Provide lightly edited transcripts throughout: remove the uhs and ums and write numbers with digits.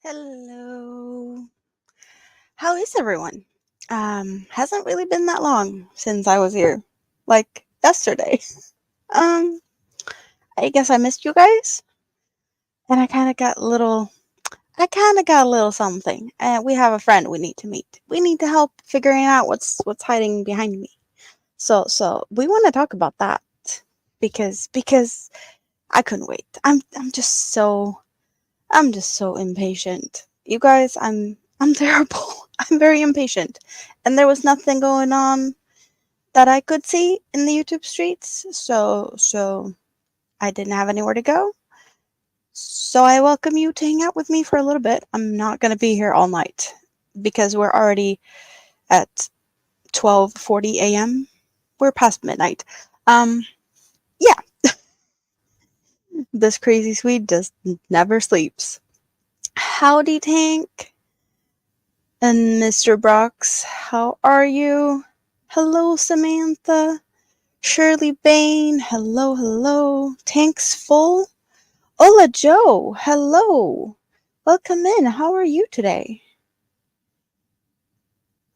Hello. How is everyone? Hasn't really been that long since I was here. Like yesterday. Um, I guess I missed you guys. And I kinda got a little something. We have a friend we need to meet. We need to help figuring out what's hiding behind me. So we wanna talk about that. Because I couldn't wait. I'm just so impatient. You guys, I'm terrible. I'm very impatient. And there was nothing going on that I could see in the YouTube streets, so I didn't have anywhere to go. So I welcome you to hang out with me for a little bit. I'm not going to be here all night because we're already at 12:40 a.m. We're past midnight. Um yeah, this crazy Swede just never sleeps. Howdy Tank and Mr. Brox, how are you? Hello Samantha. Shirley Bain, hello, hello. Tank's full. Hola Joe, hello. Welcome in. How are you today?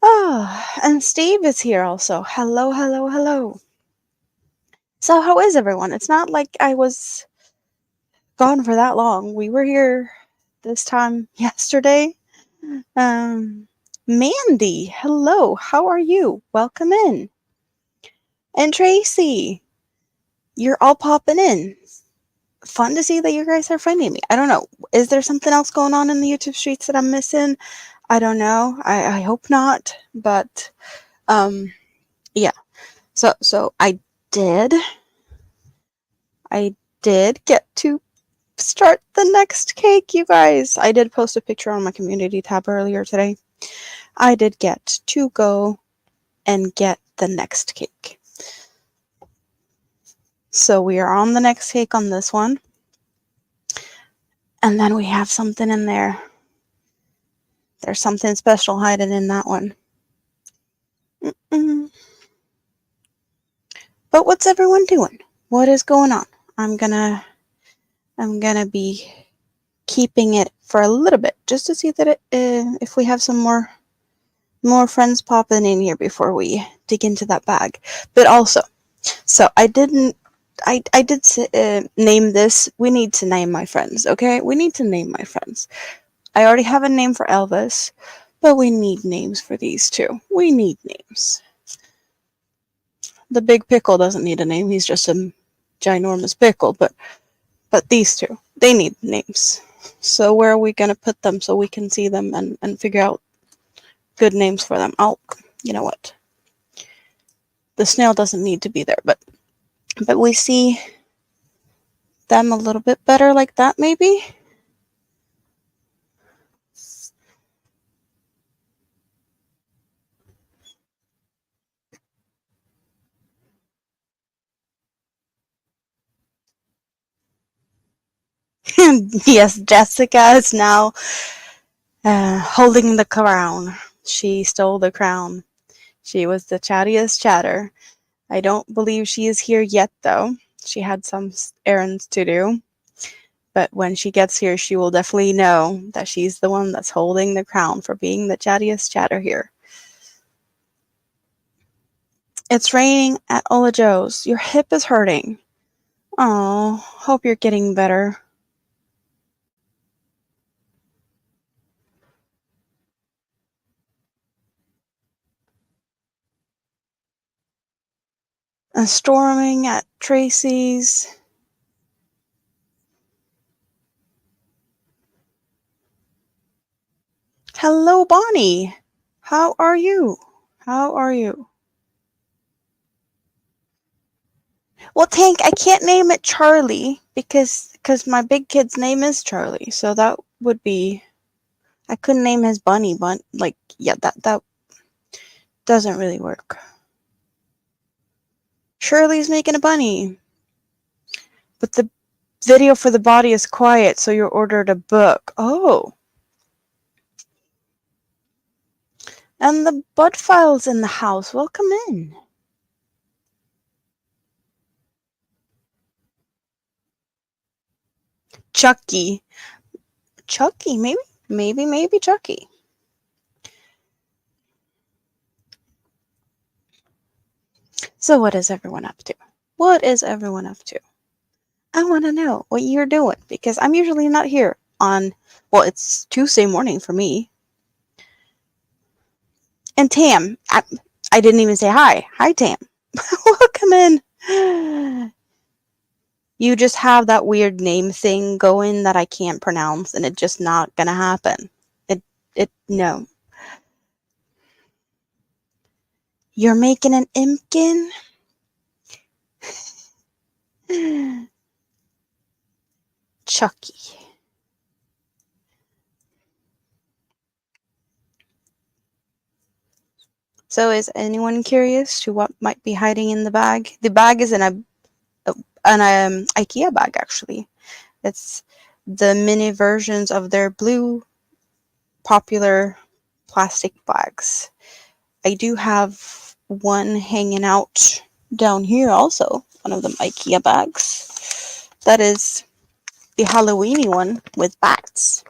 Ah, and Steve is here also. Hello, hello, hello. So, how is everyone? It's not like I was gone for that long. We were here this time yesterday. Um, Mandy, hello. How are you? Welcome in. And Tracy, you're all popping in. Fun to see that you guys are finding me. I don't know. Is there something else going on in the YouTube streets that I'm missing? I don't know. I hope not. But yeah. So did I did get to start the next cake, you guys. I did post a picture on my community tab earlier today. I did get to go and get the next cake. So we are on the next cake on this one. And then we have something in there. There's something special hiding in that one. Mm-mm. But what's everyone doing? What is going on? I'm gonna be keeping it for a little bit just to see that if we have some more friends popping in here before we dig into that bag. But also, so I did name this. We need to name my friends, okay? We need to name my friends. I already have a name for Elvis, but we need names for these two. We need names. The big pickle doesn't need a name. He's just a ginormous pickle, but these two, they need names. So where are we going to put them so we can see them and figure out good names for them? You know what? The snail doesn't need to be there, but we see them a little bit better like that, maybe? Yes, Jessica is now holding the crown. She stole the crown. She was the chattiest chatter. I don't believe she is here yet, though. She had some errands to do. But when she gets here, she will definitely know that she's the one that's holding the crown for being the chattiest chatter here. It's raining at Ola Joe's. Your hip is hurting. Oh, hope you're getting better. Storming at Tracy's. Hello, Bonnie. How are you? How are you? Well, Tank, I can't name it Charlie because my big kid's name is Charlie. So that would be I couldn't name his bunny, but like yeah, that doesn't really work. Shirley's making a bunny, but the video for the body is quiet, so you're ordered a book. Oh, and the bud file's in the house. Welcome in. Chucky, maybe Maybe Chucky. So what is everyone up to? What is everyone up to? I want to know what you're doing because I'm usually not here on, well, it's Tuesday morning for me. And Tam, I didn't even say hi. Hi, Tam. Welcome in. You just have that weird name thing going that I can't pronounce, and it's just not gonna happen. No. You're making an impkin? Chucky. So is anyone curious to what might be hiding in the bag? The bag is in an IKEA bag, actually. It's the mini versions of their blue popular plastic bags. I do have one hanging out down here also, one of them IKEA bags. That is the Halloweeny one with bats.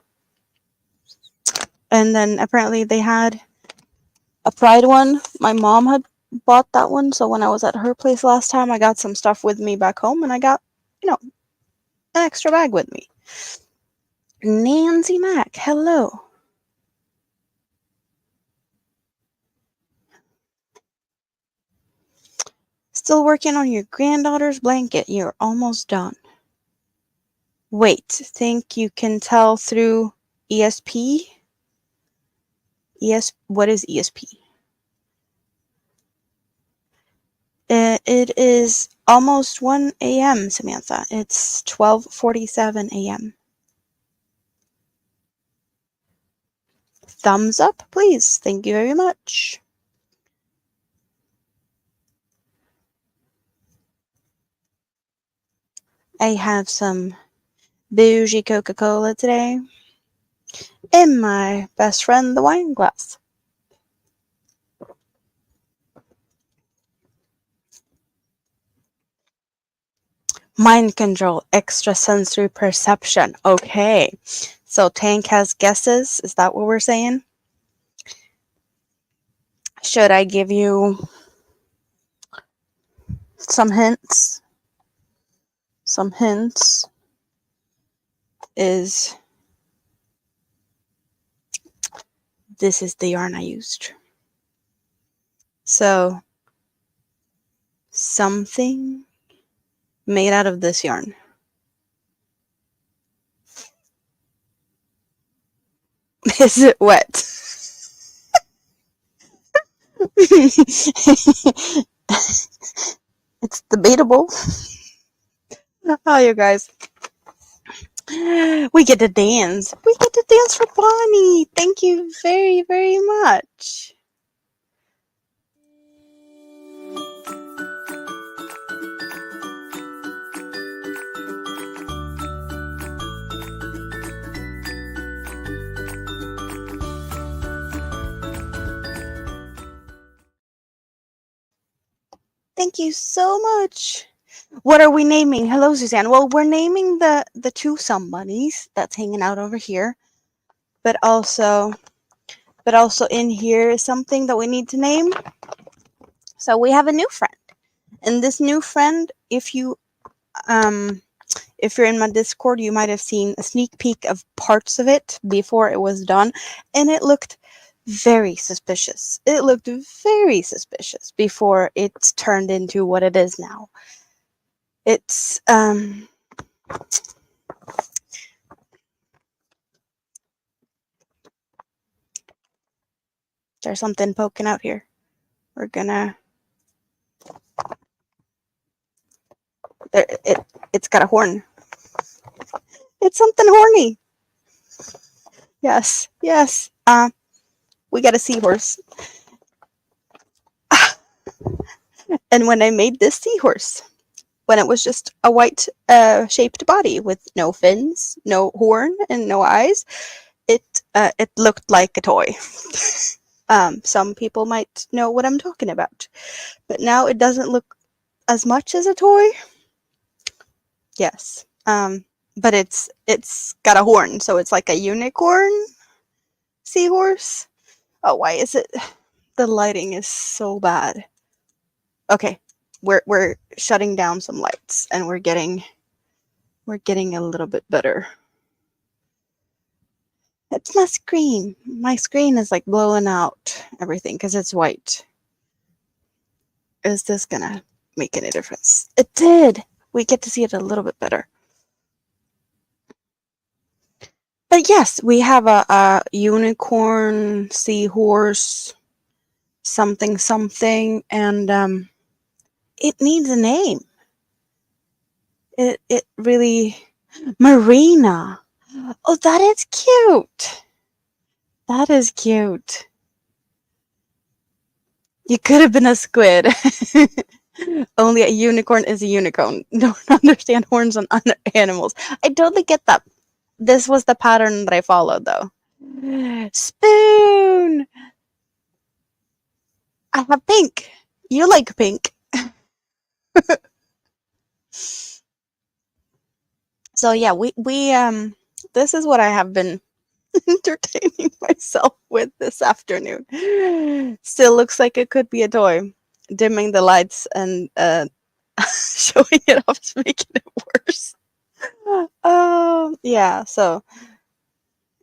And then apparently they had a Pride one. My mom had bought that one, so when I was at her place last time, I got some stuff with me back home, and I got, an extra bag with me. Nancy Mac, hello. Still working on your granddaughter's blanket. You're almost done. Wait, think you can tell through ESP? What is ESP? It is almost 1 a.m., Samantha. It's 12:47 a.m. Thumbs up, please. Thank you very much. I have some bougie Coca-Cola today. And my best friend, the wine glass. Mind control, extrasensory perception. Okay. So Tank has guesses. Is that what we're saying? Should I give you some hints? Some hints is this is the yarn I used. So something made out of this yarn. Is it wet? It's debatable. Oh, you guys. We get to dance. We get to dance for Bonnie. Thank you very, very much. Thank you so much. What are we naming? Hello, Suzanne. Well, we're naming the two somebodies that's hanging out over here, but also in here is something that we need to name. So we have a new friend, and this new friend, if you're in my Discord, you might have seen a sneak peek of parts of it before it was done, and it looked very suspicious. It looked very suspicious before it turned into what it is now. It's there's something poking out here. We're gonna it's got a horn. It's something horny. Yes. We got a seahorse. And when I made this seahorse, when it was just a white shaped body with no fins, no horn, and no eyes, it looked like a toy. Some people might know what I'm talking about, but now it doesn't look as much as a toy. Yes, but it's got a horn, so it's like a unicorn. seahorse. Oh, why is it? The lighting is so bad. Okay, we're shutting down some lights, and we're getting a little bit better. It's my screen. My screen is like blowing out everything because it's white. Is this gonna make any difference? It did. We get to see it a little bit better. But yes, we have a unicorn, seahorse, something something, and it needs a name. It really Marina. Oh, that is cute. That is cute. You could have been a squid. Only a unicorn is a unicorn. Don't understand horns on other animals. I totally get that. This was the pattern that I followed, though. Spoon! I have pink. You like pink. So yeah, we this is what I have been entertaining myself with this afternoon. Still looks like it could be a toy. Dimming the lights and showing it off is making it worse. Yeah, so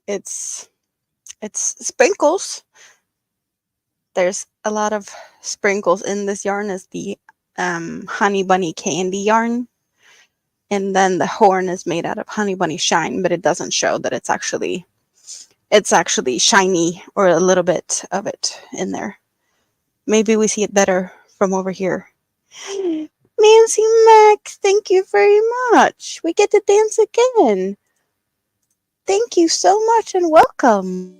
it's sprinkles. There's a lot of sprinkles in this yarn. Is the honey bunny candy yarn, and then the horn is made out of honey bunny shine, but it doesn't show that it's actually shiny or a little bit of it in there. Maybe we see it better from over here. Nancy Max, thank you very much. We get to dance again. Thank you so much and welcome.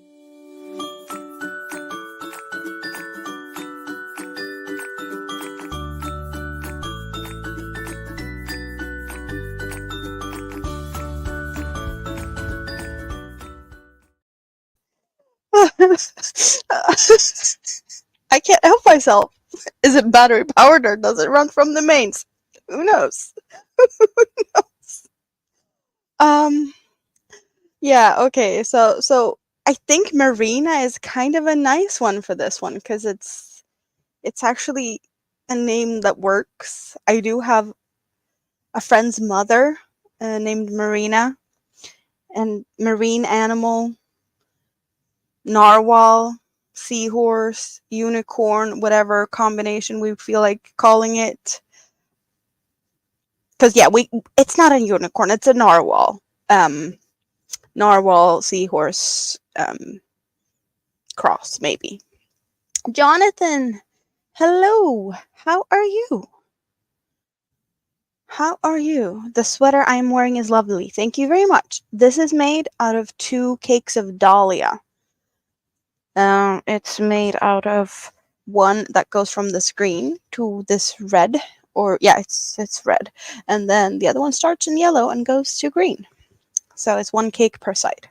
I can't help myself. Is it battery powered or does it run from the mains? Who knows? Who knows? Yeah, okay. So I think Marina is kind of a nice one for this one because it's actually a name that works. I do have a friend's mother named Marina, and marine animal, narwhal, seahorse, unicorn, whatever combination we feel like calling it. Because yeah, it's not a unicorn, it's a narwhal. Narwhal, seahorse, cross, maybe. Jonathan, hello. How are you? How are you? The sweater I'm wearing is lovely. Thank you very much. This is made out of 2 cakes of dahlia. It's made out of one that goes from this green to this red, or yeah, it's red, and then the other one starts in yellow and goes to green. So it's 1 cake per side,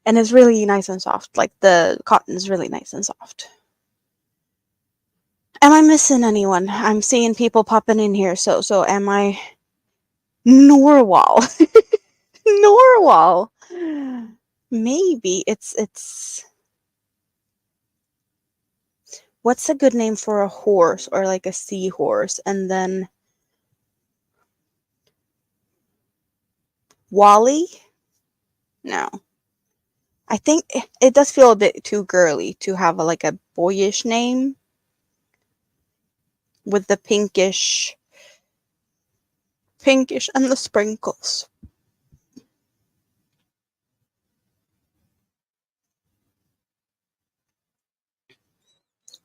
and it's really nice and soft. Like the cotton is really nice and soft. Am I missing anyone? I'm seeing people popping in here. So am I? Norwal. Norwal. Maybe it's. What's a good name for a horse or like a seahorse? And then Wally? No. I think it does feel a bit too girly to have like a boyish name with the pinkish and the sprinkles.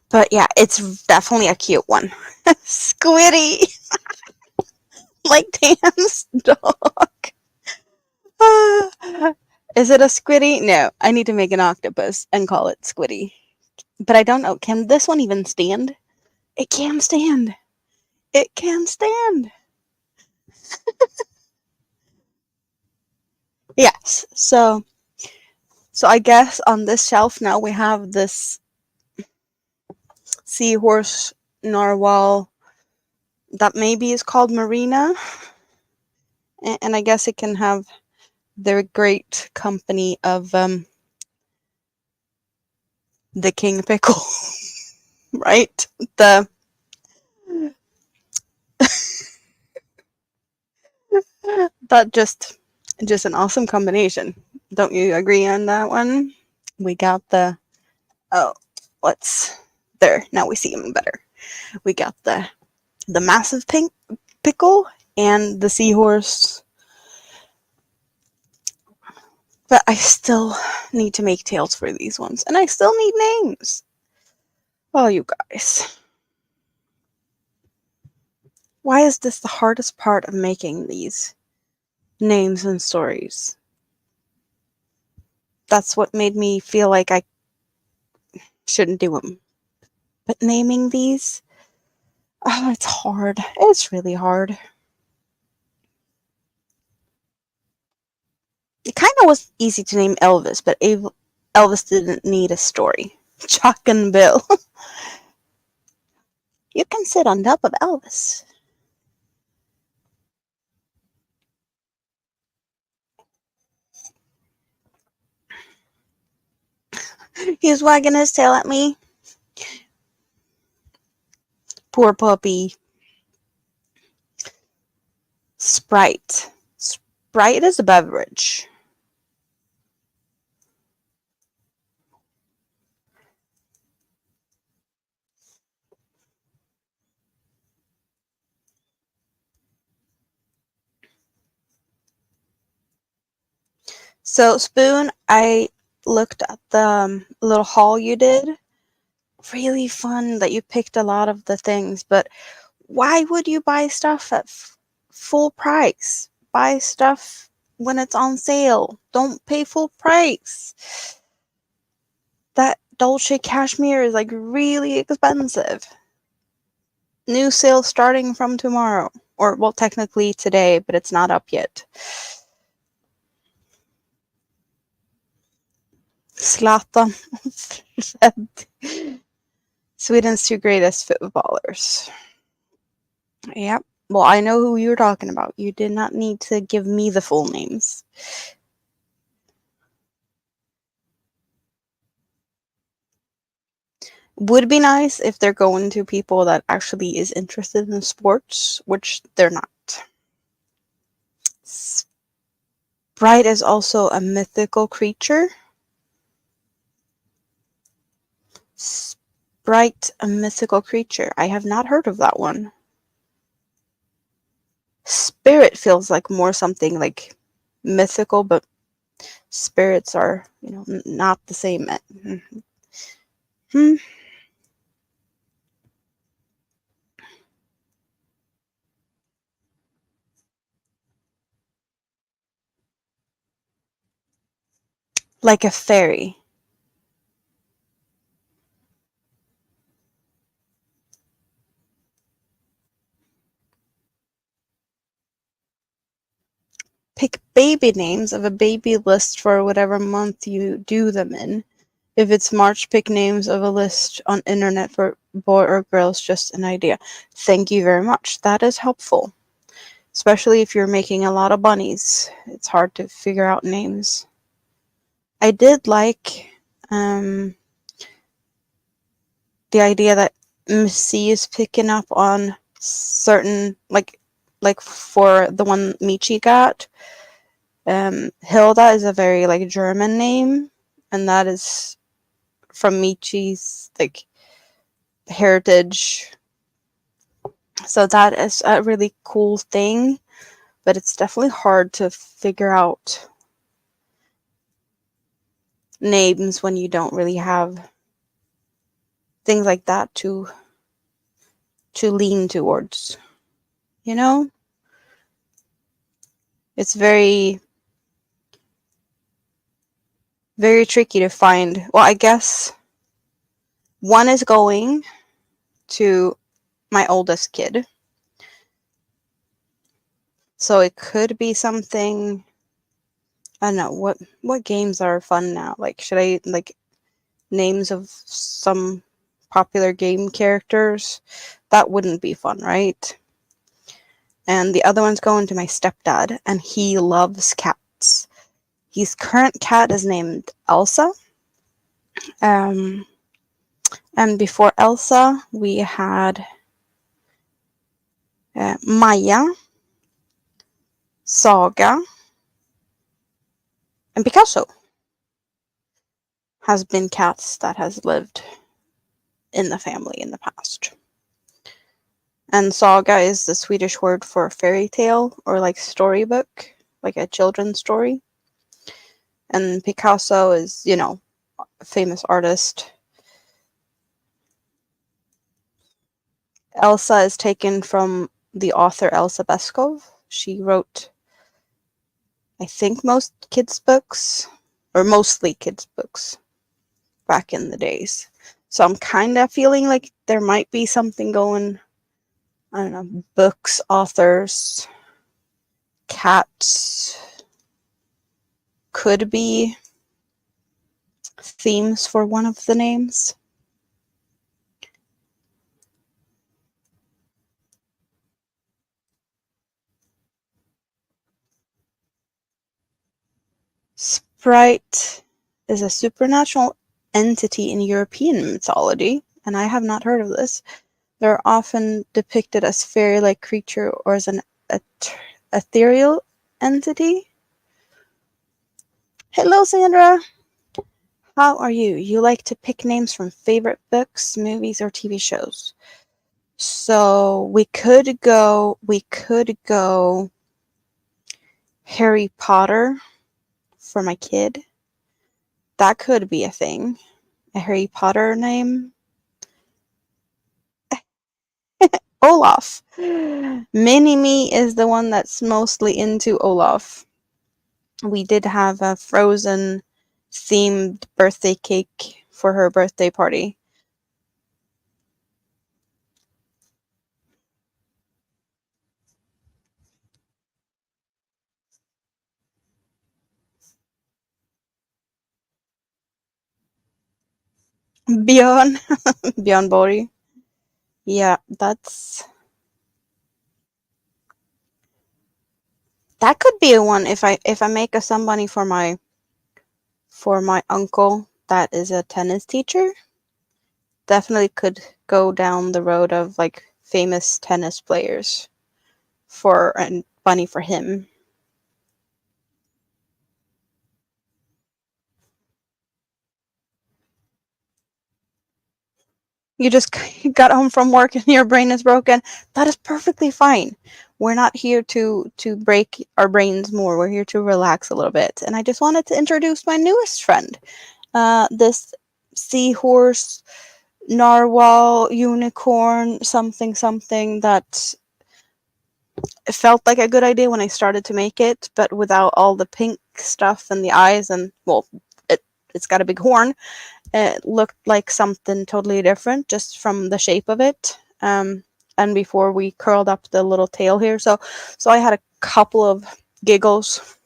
But yeah, it's definitely a cute one. Squiddy! Like Dan's dog. Is it a squiddy? No, I need to make an octopus and call it Squiddy. But I don't know. Can this one even stand? It can stand. It can stand. Yes. So I guess on this shelf now we have this seahorse narwhal that maybe is called Marina. And I guess it can have their great company of the king pickle, right? The that just an awesome combination. Don't you agree on that one? We got the oh, let's there. Now we see him better. We got the massive pink pickle and the seahorse. But I still need to make tails for these ones, and I still need names. Oh, you guys. Why is this the hardest part of making these names and stories? That's what made me feel like I shouldn't do them. But naming these, oh, it's hard. It's really hard. It kind of was easy to name Elvis, but Elvis didn't need a story. Chuck and Bill. You can sit on top of Elvis. He's wagging his tail at me. Poor puppy. Sprite. Sprite is a beverage. So, Spoon, I looked at the little haul you did. Really fun that you picked a lot of the things, but why would you buy stuff at full price? Buy stuff when it's on sale. Don't pay full price. That Dolce Cashmere is like really expensive. New sale starting from tomorrow. Or, well, technically today, but it's not up yet. Zlatan said Sweden's two greatest footballers. Yep. Well, I know who you're talking about. You did not need to give me the full names. Would be nice if they're going to people that actually is interested in sports, which they're not. Sprite is also a mythical creature. Sprite, a mythical creature. I have not heard of that one. Spirit feels like more something like mythical, but spirits are, not the same. Hmm. Like a fairy. Pick baby names of a baby list for whatever month you do them in. If it's March, pick names of a list on internet for boy or girls, just an idea. Thank you very much. That is helpful. Especially if you're making a lot of bunnies. It's hard to figure out names. I did like the idea that Missy is picking up on certain, like for the one Michi got. Hilda is a very like German name, and that is from Michi's like heritage. So that is a really cool thing, but it's definitely hard to figure out names when you don't really have things like that to lean towards. You know? It's very very tricky to find. Well, I guess one is going to my oldest kid. So it could be something. I don't know what games are fun now. Like, should I like names of some popular game characters? That wouldn't be fun, right? And the other one's going to my stepdad, and he loves cats. His current cat is named Elsa. And before Elsa, we had Maya, Saga, and Picasso has been cats that has lived in the family in the past. And Saga is the Swedish word for fairy tale or like storybook, like a children's story. And Picasso is, a famous artist. Elsa is taken from the author Elsa Beskov. She wrote, I think, most kids' books, or mostly kids' books back in the days. So I'm kind of feeling like there might be something going, I don't know, books, authors, cats, could be themes for one of the names. Sprite is a supernatural entity in European mythology, and I have not heard of this. They're often depicted as fairy-like creature or as an ethereal entity. Hello, Sandra. How are you? You like to pick names from favorite books, movies, or TV shows. So we could go Harry Potter for my kid. That could be a thing. A Harry Potter name. Olaf. Mini-Me is the one that's mostly into Olaf. We did have a Frozen themed birthday cake for her birthday party. Björn. Björn Borg. Yeah, that could be a one if I make a somebody for my uncle that is a tennis teacher. Definitely could go down the road of like famous tennis players for and bunny for him. You just got home from work and your brain is broken. That is perfectly fine. We're not here to break our brains more. We're here to relax a little bit. And I just wanted to introduce my newest friend. This seahorse, narwhal, unicorn, something something that it felt like a good idea when I started to make it, but without all the pink stuff and the eyes and well, it's got a big horn. It looked like something totally different just from the shape of it. And before we curled up the little tail here, so I had a couple of giggles,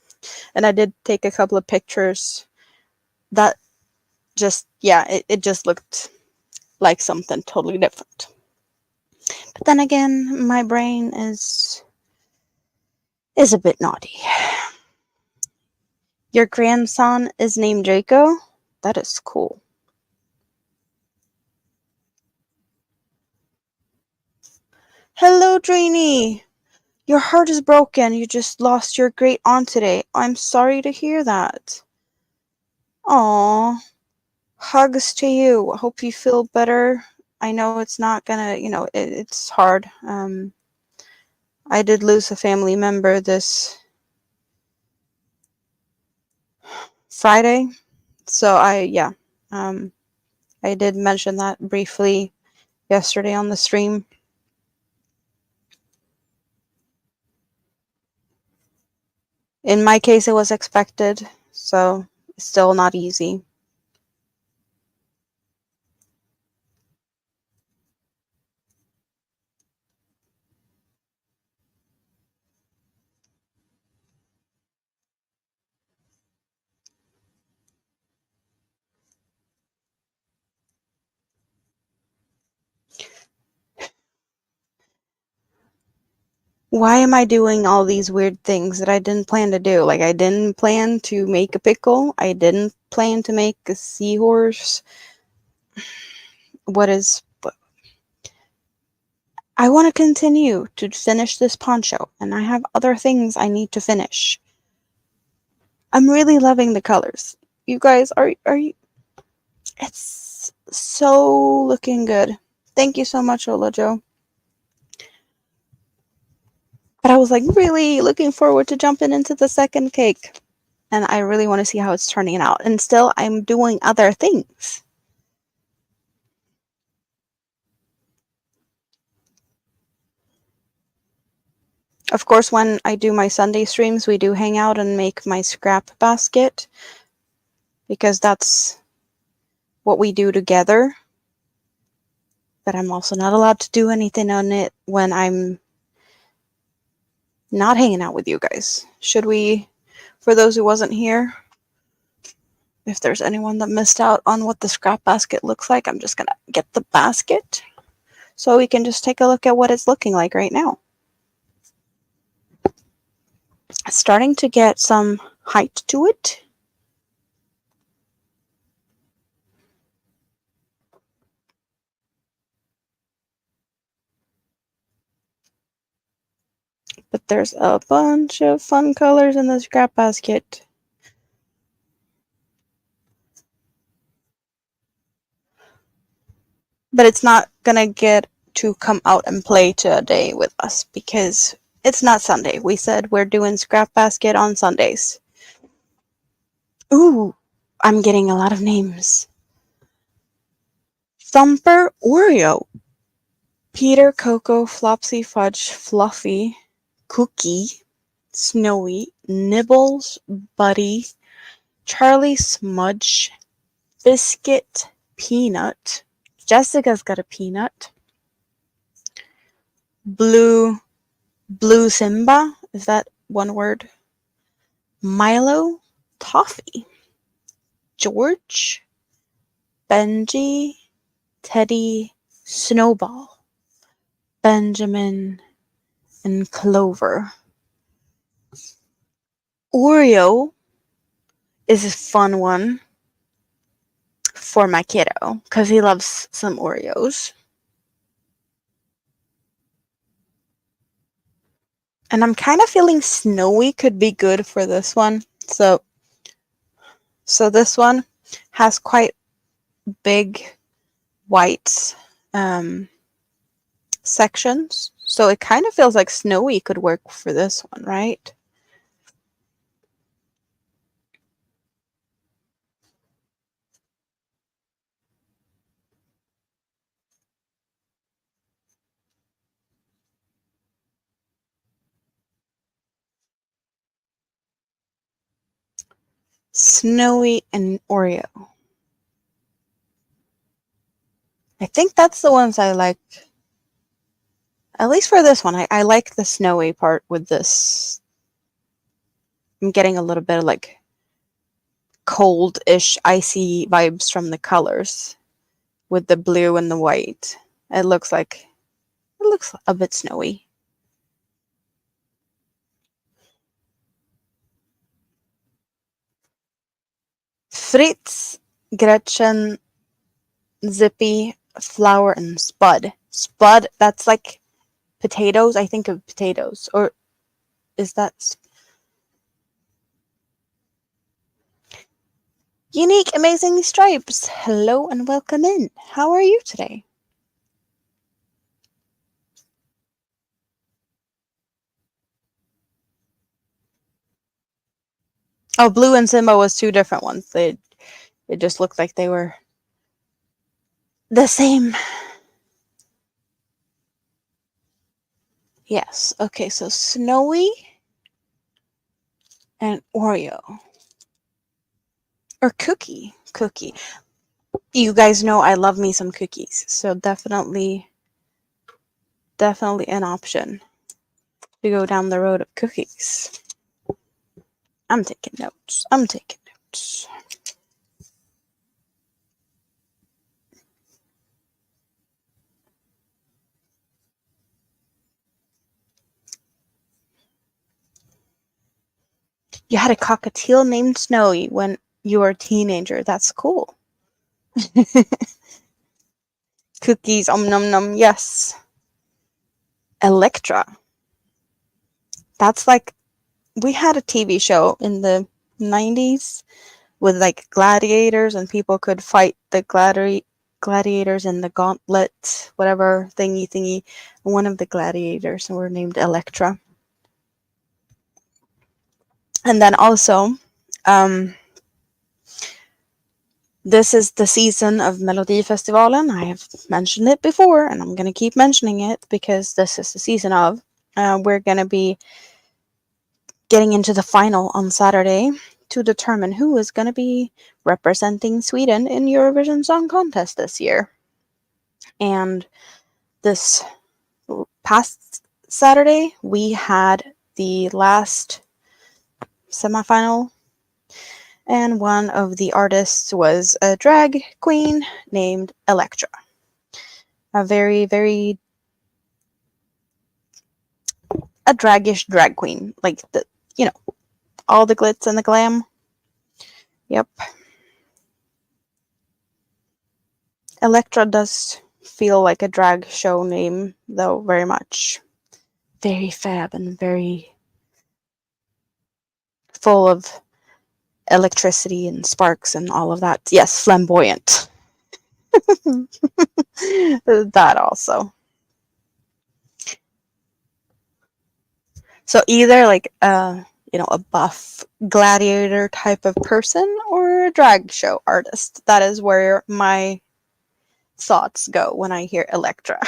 and I did take a couple of pictures. That just it just looked like something totally different. But then again, my brain is a bit naughty. Your grandson is named Draco? That is cool. Hello, Drainy! Your heart is broken. You just lost your great aunt today. I'm sorry to hear that. Aww. Hugs to you. Hope you feel better. I know it's not gonna, it's hard. I did lose a family member this Friday. So I did mention that briefly yesterday on the stream. In my case, it was expected, so it's still not easy. Why am I doing all these weird things that I didn't plan to do? Like, I didn't plan to make a pickle. I didn't plan to make a seahorse. I want to continue to finish this poncho, and I have other things I need to finish. I'm really loving the colors. You guys, are you? It's so looking good. Thank you so much, Ola Joe. But I was like really looking forward to jumping into the second cake. And I really want to see how it's turning out. And still, I'm doing other things. Of course, when I do my Sunday streams, we do hang out and make my scrap basket. Because that's what we do together. But I'm also not allowed to do anything on it when I'm not hanging out with you guys. Should we, for those who wasn't here, if there's anyone that missed out on what the scrap basket looks like, I'm just going to get the basket so we can just take a look at what it's looking like right now. It's starting to get some height to it. But there's a bunch of fun colors in the scrap basket. But it's not gonna get to come out and play today with us because it's not Sunday. We said we're doing scrap basket on Sundays. Ooh, I'm getting a lot of names. Thumper Oreo. Peter Cocoa Flopsy Fudge Fluffy Cookie Snowy Nibbles Buddy Charlie Smudge Biscuit Peanut. Jessica's got a peanut. Blue Simba. Is that one word? Milo Toffee. George. Benji. Teddy. Snowball. Benjamin. And Clover. Oreo is a fun one for my kiddo because he loves some Oreos. And I'm kind of feeling Snowy could be good for this one. So this one has quite big white sections. So it kind of feels like Snowy could work for this one, right? Snowy and Oreo. I think that's the ones I like. At least for this one, I like the snowy part with this. I'm getting a little bit of like cold-ish, icy vibes from the colors with the blue and the white. It looks a bit snowy. Fritz, Gretchen, Zippy, Flower, and Spud. Spud, that's like potatoes. I think of potatoes. Or is that... Unique Amazing Stripes. Hello and welcome in. How are you today? Oh, Blue and Simba was two different ones. It just looked like they were the same. Yes. Okay, so Snowy and Oreo. Or Cookie. Cookie. You guys know I love me some cookies, so definitely an option to go down the road of cookies. I'm taking notes. You had a cockatiel named Snowy when you were a teenager. That's cool. Cookies, num num, yes. Electra. That's like, we had a TV show in the 90s with like gladiators, and people could fight the gladiators in the gauntlet, whatever thingy. One of the gladiators were named Electra. And then also, um, this is the season of Melodifestivalen. I have mentioned it before, and I'm going to keep mentioning it because this is the season of. We're going to be getting into the final on Saturday to determine who is going to be representing Sweden in Eurovision Song Contest this year. And this past Saturday, we had the last semifinal, and one of the artists was a drag queen named Electra. A very, very a dragish drag queen, like all the glitz and the glam. Yep. Electra does feel like a drag show name, though, very much. Very fab and very full of electricity and sparks and all of that. Yes, flamboyant. That also. So either like a buff gladiator type of person or a drag show artist. That is where my thoughts go when I hear Electra.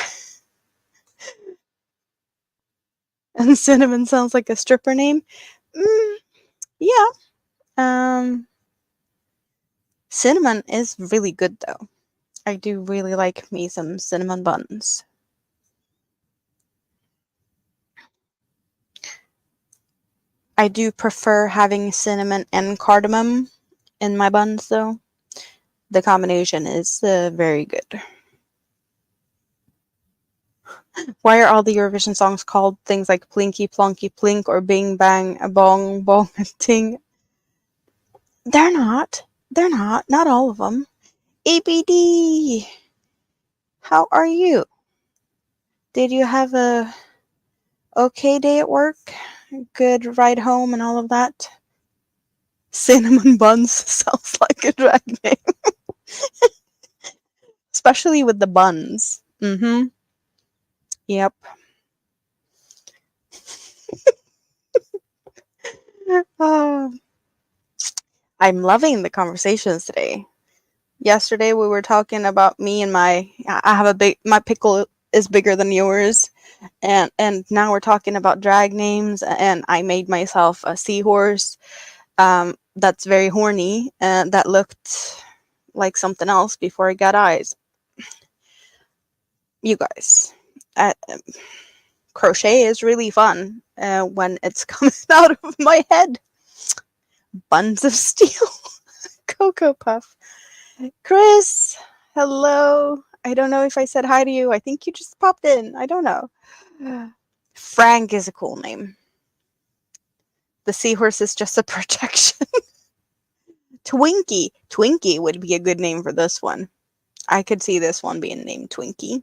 And Cinnamon sounds like a stripper name. Yeah. Cinnamon is really good though. I do really like me some cinnamon buns. I do prefer having cinnamon and cardamom in my buns though. The combination is very good. Why are all the Eurovision songs called things like Plinky Plonky Plink or Bing Bang a Bong Bong a Ting? They're not. They're not. Not all of them. ABD! How are you? Did you have a okay day at work? Good ride home and all of that? Cinnamon buns sounds like a drag name. Especially with the buns. Mm-hmm. Yep. Oh, I'm loving the conversations today. Yesterday we were talking about me and I have my pickle is bigger than yours, and now we're talking about drag names, and I made myself a seahorse that's very horny and that looked like something else before it got eyes. You guys, uh, crochet is really fun when it's coming out of my head. Buns of steel. Cocoa Puff. Chris, hello. I don't know if I said hi to you. I think you just popped in. I don't know. Frank is a cool name. The seahorse is just a projection. Twinkie. Twinkie would be a good name for this one. I could see this one being named Twinkie.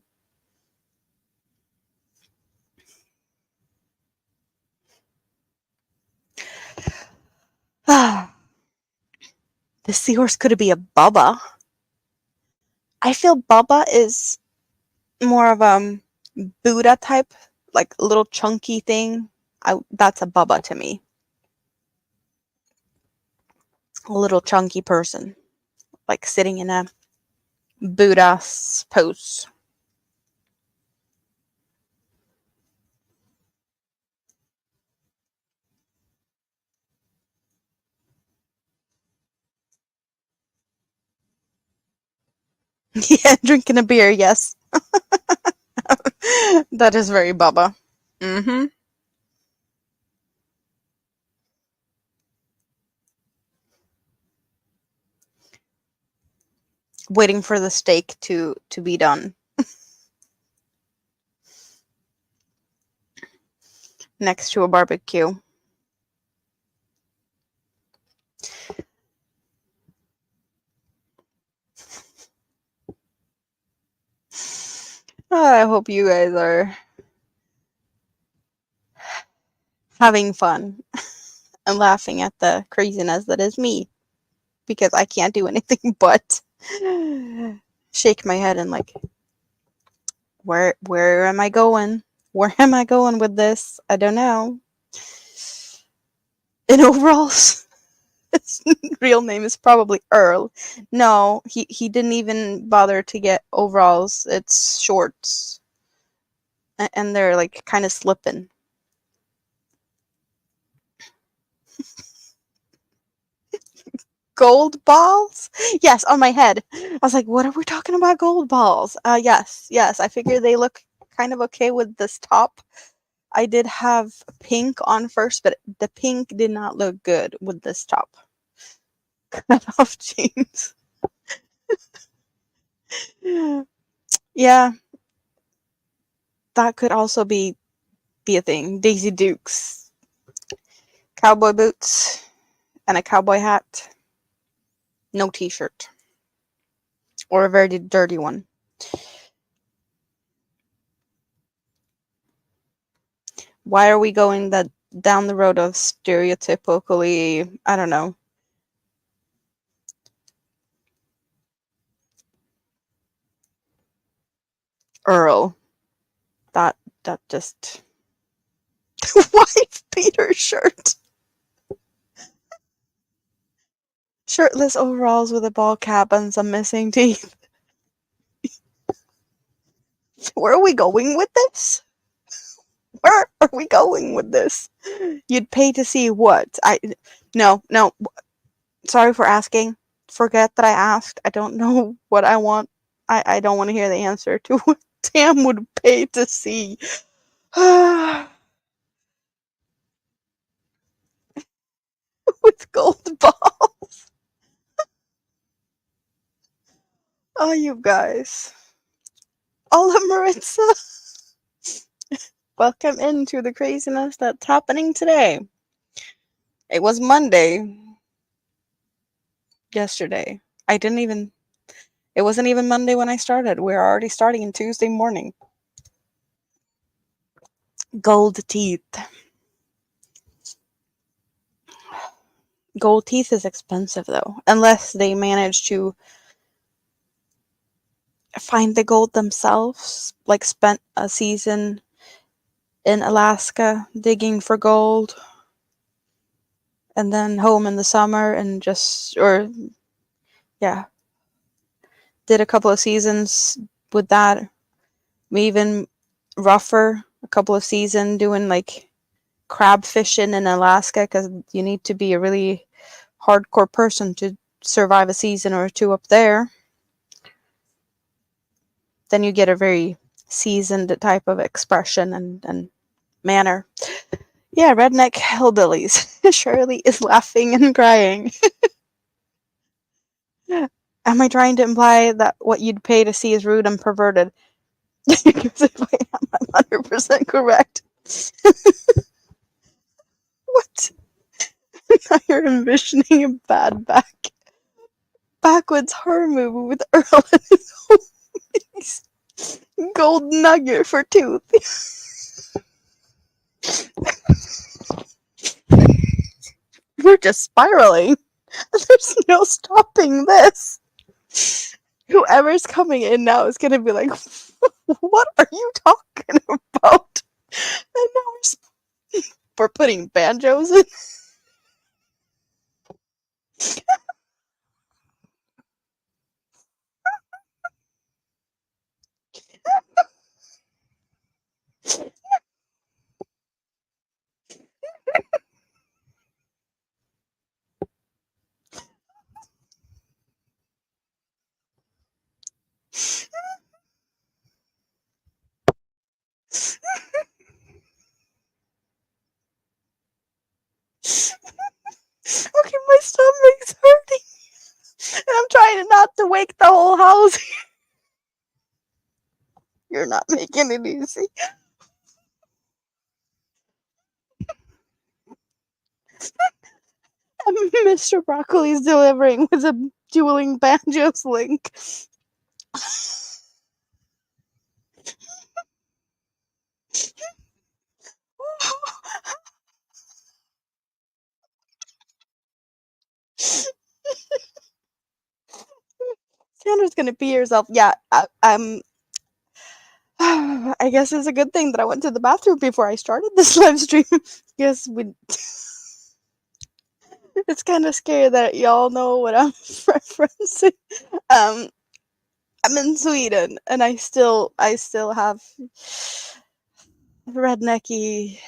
The seahorse could be a Bubba. I feel Bubba is more of a Buddha type, like little chunky thing. That's a Bubba to me. A little chunky person, like sitting in a Buddha pose. Yeah, drinking a beer, yes. That is very Bubba. Mm-hmm. Waiting for the steak to be done. Next to a barbecue. I hope you guys are having fun and laughing at the craziness that is me, because I can't do anything but shake my head and like, where am I going? Where am I going with this? I don't know. In overalls, his real name is probably Earl. No, he didn't even bother to get overalls. It's shorts, and they're like kind of slipping. Gold balls? Yes, on my head. I was like, what are we talking about? Gold balls? Yes. I figure they look kind of okay with this top. I did have pink on first, but the pink did not look good with this top. Cut off jeans. Yeah, that could also be a thing. Daisy Dukes, cowboy boots, and a cowboy hat. No t-shirt. Or a very dirty one. Why are we going down the road of stereotypically, I don't know, Earl? That just wife beater shirt. Shirtless overalls with a ball cap and some missing teeth. Where are we going with this? Where are we going with this? You'd pay to see what? No. Sorry for asking. Forget that I asked. I don't know what I want. I don't want to hear the answer to what Tam would pay to see. With gold ball. Oh, you guys. Hola, Maritza. Welcome into the craziness that's happening today. It was Monday yesterday. It wasn't even Monday when I started. We're already starting in Tuesday morning. Gold teeth. Gold teeth is expensive though, unless they manage to find the gold themselves, like spent a season in Alaska digging for gold and then home in the summer and yeah, did a couple of seasons with that. Even rougher, a couple of seasons doing like crab fishing in Alaska, because you need to be a really hardcore person to survive a season or two up there. Then you get a very seasoned type of expression and manner. Yeah, redneck hillbillies. Shirley is laughing and crying. Am I trying to imply that what you'd pay to see is rude and perverted? Because if I am, I'm 100% correct. What? Now you're envisioning a backwoods horror movie with Earl and his homies. Gold nugget for tooth. We're just spiraling. There's no stopping this. Whoever's coming in now is gonna be like, what are you talking about? And now we're putting banjos in. Okay, my stomach's hurting. And I'm trying not to wake the whole house. You're not making it easy. And Mr. Broccoli's delivering with a dueling banjos link. Sandra's gonna pee herself. Yeah, I guess it's a good thing that I went to the bathroom before I started this live stream. Yes, we. It's kind of scary that y'all know what I'm referencing. Um, I'm in Sweden, and I still have rednecky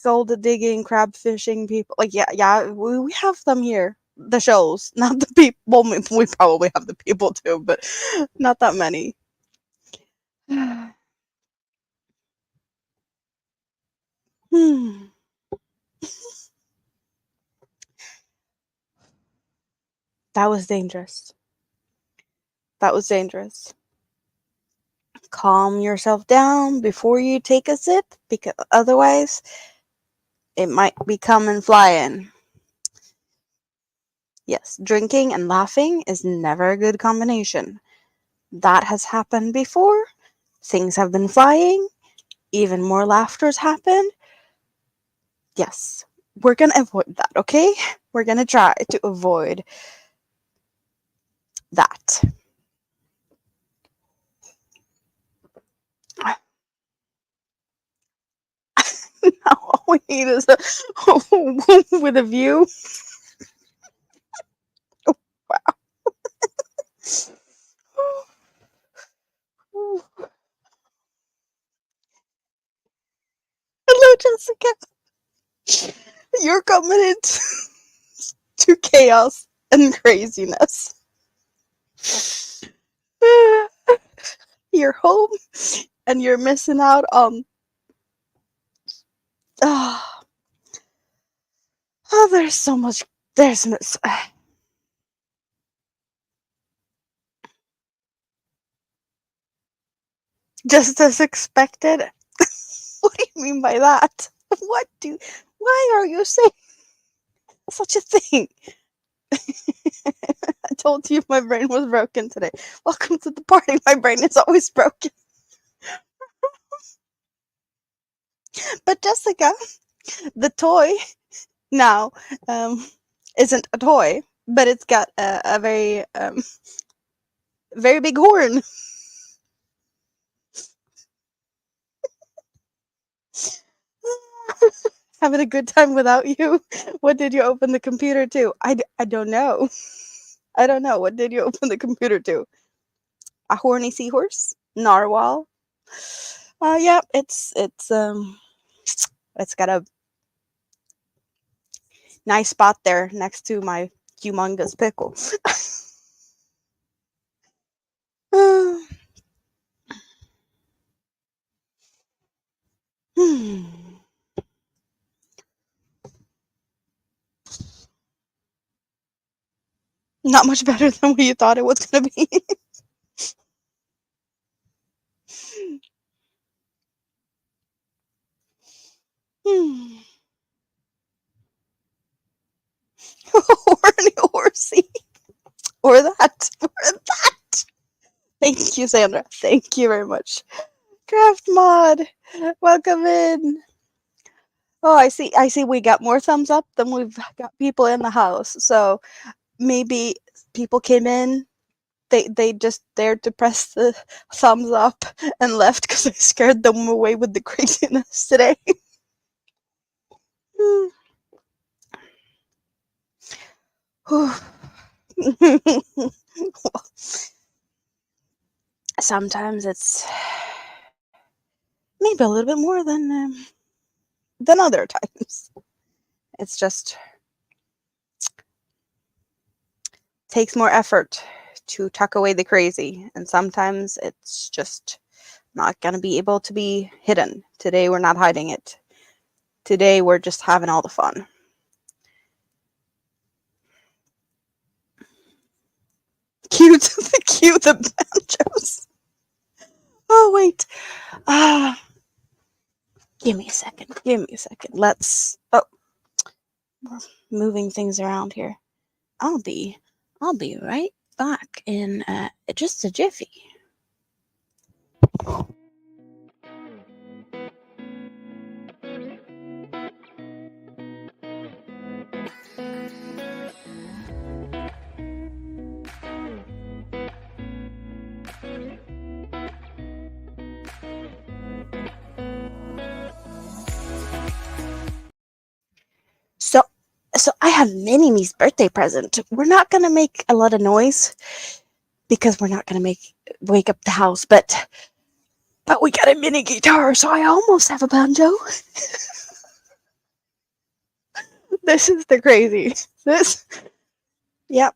gold digging, crab fishing people. Like, yeah, we have them here. The shows, not the people. Well, we probably have the people too, but not that many. Hmm. That was dangerous. That was dangerous. Calm yourself down before you take a sip, because otherwise it might be coming flying. Yes, drinking and laughing is never a good combination. That has happened before. Things have been flying. Even more laughter's happened. Yes, we're gonna avoid that, okay? We're gonna try to avoid that. Now all we need is a with a view. Oh, wow. Hello, Jessica. You're coming into to chaos and craziness. You're home and you're missing out on. Oh, there's so much. There's just as expected. What do you mean by that? What do? Why are you saying such a thing? I told you my brain was broken today. Welcome to the party. My brain is always broken. But Jessica, the toy now isn't a toy, but it's got a very very big horn. Having a good time without you. What did you open the computer to? I don't know. I don't know. What did you open the computer to? A horny seahorse? Narwhal? Yeah, it's got a nice spot there next to my humongous pickle. Not much better than what you thought it was gonna be. Horny horsey. Or that. Or that. Thank you, Sandra. Thank you very much. Craft mod. Welcome in. Oh, I see we got more thumbs up than we've got people in the house. So maybe people came in, they just dared to press the thumbs up and left because I scared them away with the craziness today. Sometimes it's maybe a little bit more than other times. It's just takes more effort to tuck away the crazy, and sometimes it's just not going to be able to be hidden. Today we're not hiding it. Today we're just having all the fun. Cue the banjos. Oh wait. Ah, give me a second. Give me a second. We're moving things around here. I'll be right back in just a jiffy. So I have Mini-Me's birthday present. We're not gonna make a lot of noise because we're not gonna wake up the house, but we got a mini guitar, so I almost have a banjo. This is the crazy. This, yep.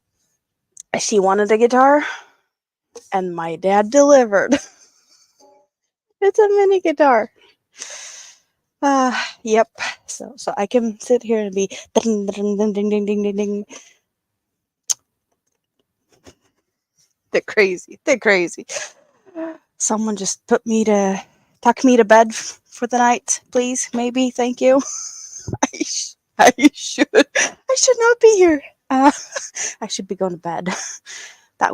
She wanted a guitar, and my dad delivered. It's a mini guitar. Yep. So I can sit here and be ding ding ding ding ding ding ding ding. They're crazy. They're crazy. Someone just tuck me to bed for the night, please. Maybe. Thank you. I should not be here. I should be going to bed. That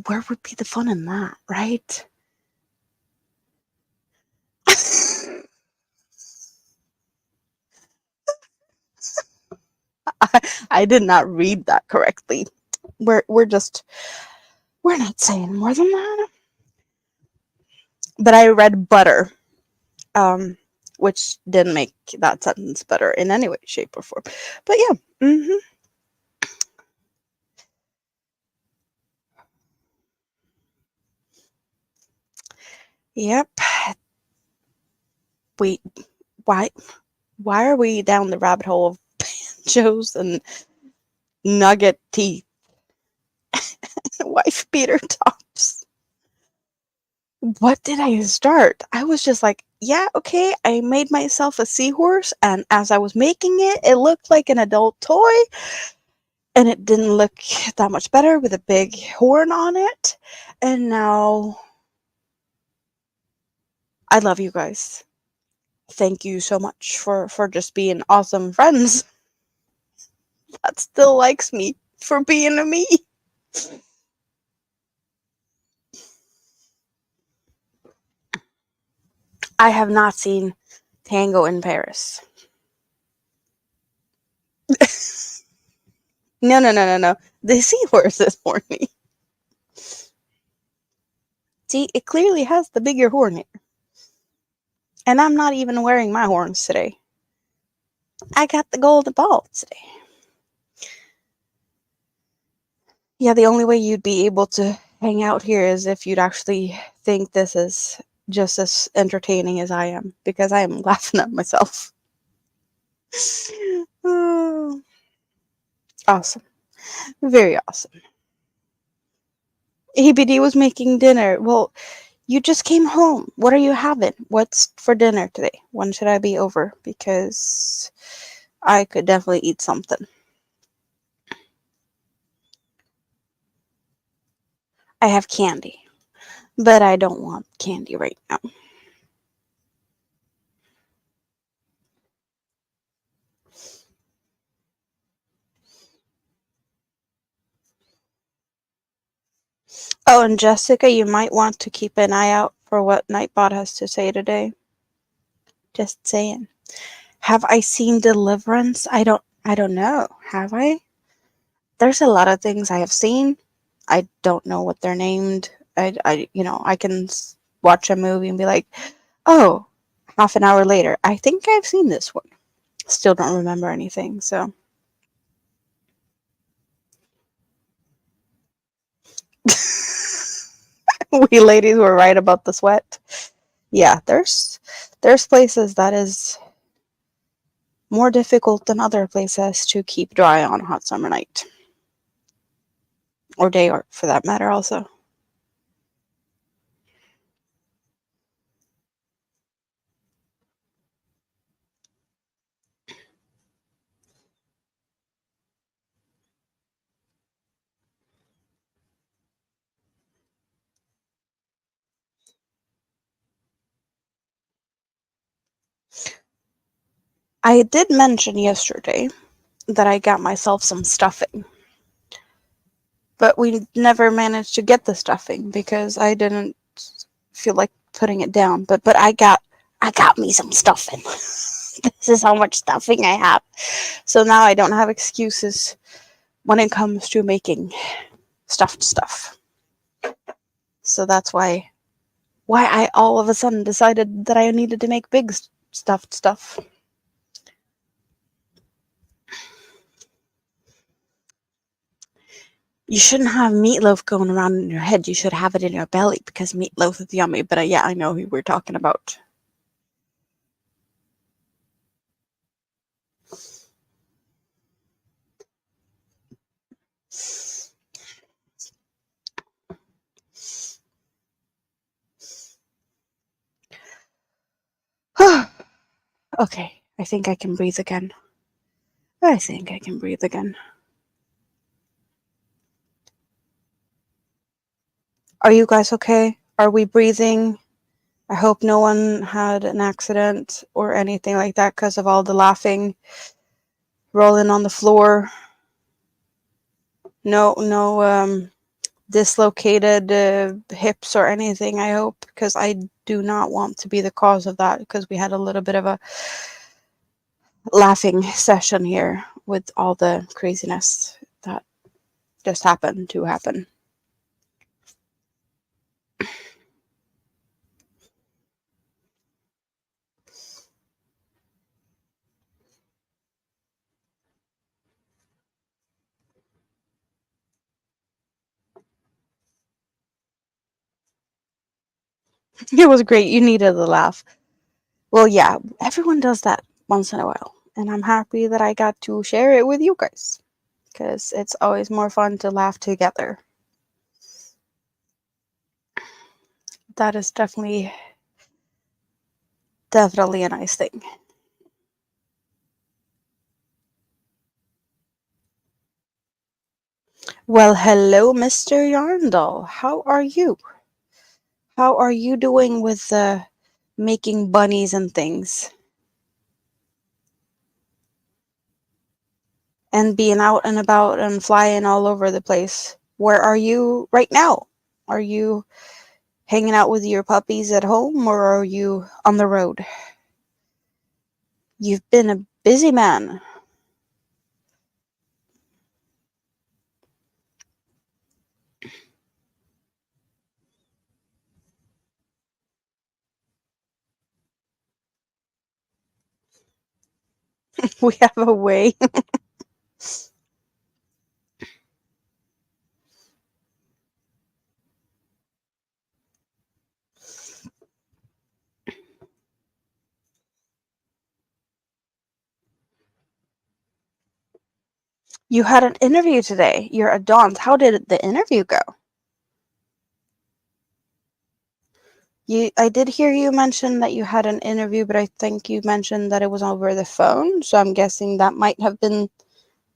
where would be the fun in that, right? I did not read that correctly. We're not saying more than that. But I read butter, um, which didn't make that sentence better in any way, shape, or form. But yeah, yep. We why why are we down the rabbit hole of banjos and nugget teeth, wife beater tops? What did I start? I was just like, yeah, okay. I made myself a seahorse, and as I was making it, it looked like an adult toy, and it didn't look that much better with a big horn on it. And now I love you guys. Thank you so much for just being awesome friends that still likes me for being a me. I have not seen Tango in Paris. No, no, no, no, no. The seahorse is horny. See, it clearly has the bigger horn here. And I'm not even wearing my horns today. I got the golden balls today. Yeah, the only way you'd be able to hang out here is if you'd actually think this is just as entertaining as I am, because I am laughing at myself. Oh, awesome. Very awesome. ABD was making dinner. Well, you just came home. What are you having? What's for dinner today? When should I be over? Because I could definitely eat something. I have candy, but I don't want candy right now. Oh, and Jessica, you might want to keep an eye out for what Nightbot has to say today. Just saying. Have I seen Deliverance? I don't know. Have I? There's a lot of things I have seen. I don't know what they're named. I can watch a movie and be like, oh, half an hour later, I think I've seen this one. Still don't remember anything, so. We ladies were right about the sweat. Yeah, there's places that is more difficult than other places to keep dry on a hot summer night. Or day, or for that matter also. I did mention yesterday that I got myself some stuffing, but we never managed to get the stuffing because I didn't feel like putting it down. But I got me some stuffing. This is how much stuffing I have. So now I don't have excuses when it comes to making stuffed stuff. So that's why I all of a sudden decided that I needed to make big stuffed stuff. You shouldn't have meatloaf going around in your head. You should have it in your belly because meatloaf is yummy. But yeah, I know who we're talking about. Okay, I think I can breathe again. I think I can breathe again. Are you guys okay? Are we breathing? I hope no one had an accident or anything like that because of all the laughing, rolling on the floor. No, dislocated hips or anything, I hope, because I do not want to be the cause of that because we had a little bit of a laughing session here with all the craziness that just happened to happen. It was great. You needed the laugh. Well, yeah, everyone does that once in a while, and I'm happy that I got to share it with you guys because it's always more fun to laugh together. That is definitely a nice thing. Well, hello, Mr. Yarndall. How are you? How are you doing with making bunnies and things and being out and about and flying all over the place? Where are you right now? Are you hanging out with your puppies at home or are you on the road? You've been a busy man. We have a way. You had an interview today. You're a Don. How did the interview go? I did hear you mention that you had an interview, but I think you mentioned that it was over the phone. So I'm guessing that might have been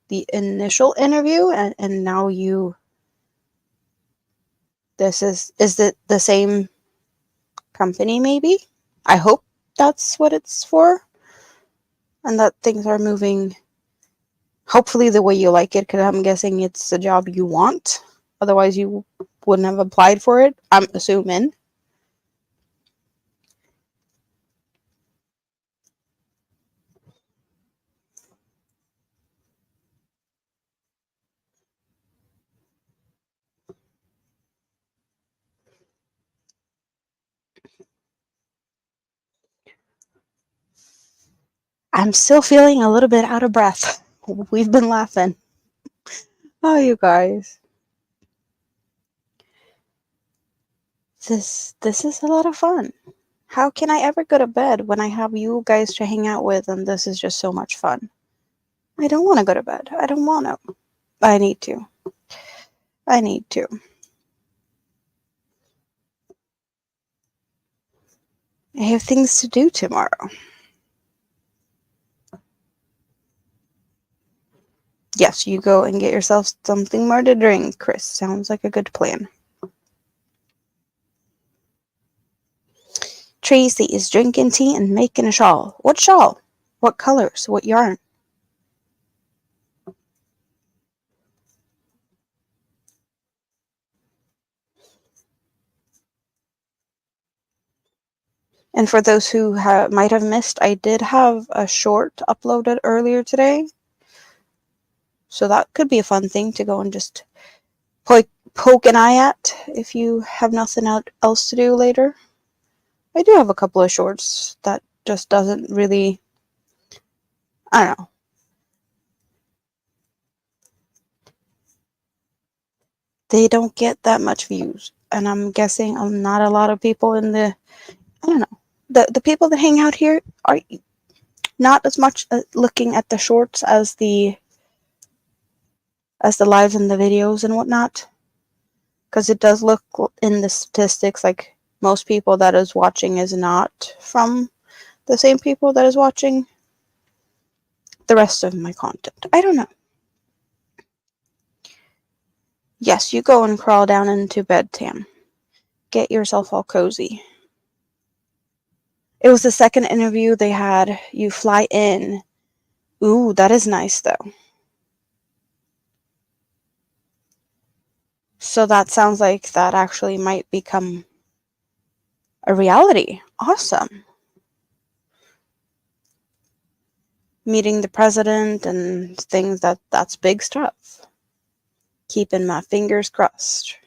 the initial interview, and now is it the same company? Maybe. I hope that's what it's for, and that things are moving. Hopefully, the way you like it, because I'm guessing it's a job you want. Otherwise, you wouldn't have applied for it. I'm assuming. I'm still feeling a little bit out of breath. We've been laughing. Oh, you guys. This is a lot of fun. How can I ever go to bed when I have you guys to hang out with and this is just so much fun? I don't want to go to bed. I don't want to. I need to. I need to. I have things to do tomorrow. Yes, you go and get yourself something more to drink, Chris. Sounds like a good plan. Tracy is drinking tea and making a shawl. What shawl? What colors? What yarn? And for those who might have missed, I did have a short uploaded earlier today. So that could be a fun thing to go and just poke an eye at if you have nothing else to do later. I do have a couple of shorts that just doesn't really, I don't know. they don't get that much views. And I'm guessing not a lot of people in I don't know, the people that hang out here are not as much looking at the shorts as the lives and the videos and whatnot. Because it does look in the statistics like most people that is watching is not from the same people that is watching the rest of my content. I don't know. Yes, you go and crawl down into bed, Tam. Get yourself all cozy. It was the second interview they had. You fly in. Ooh, that is nice though. So that sounds like that actually might become a reality. Awesome. Meeting the president and things that's big stuff. Keeping my fingers crossed.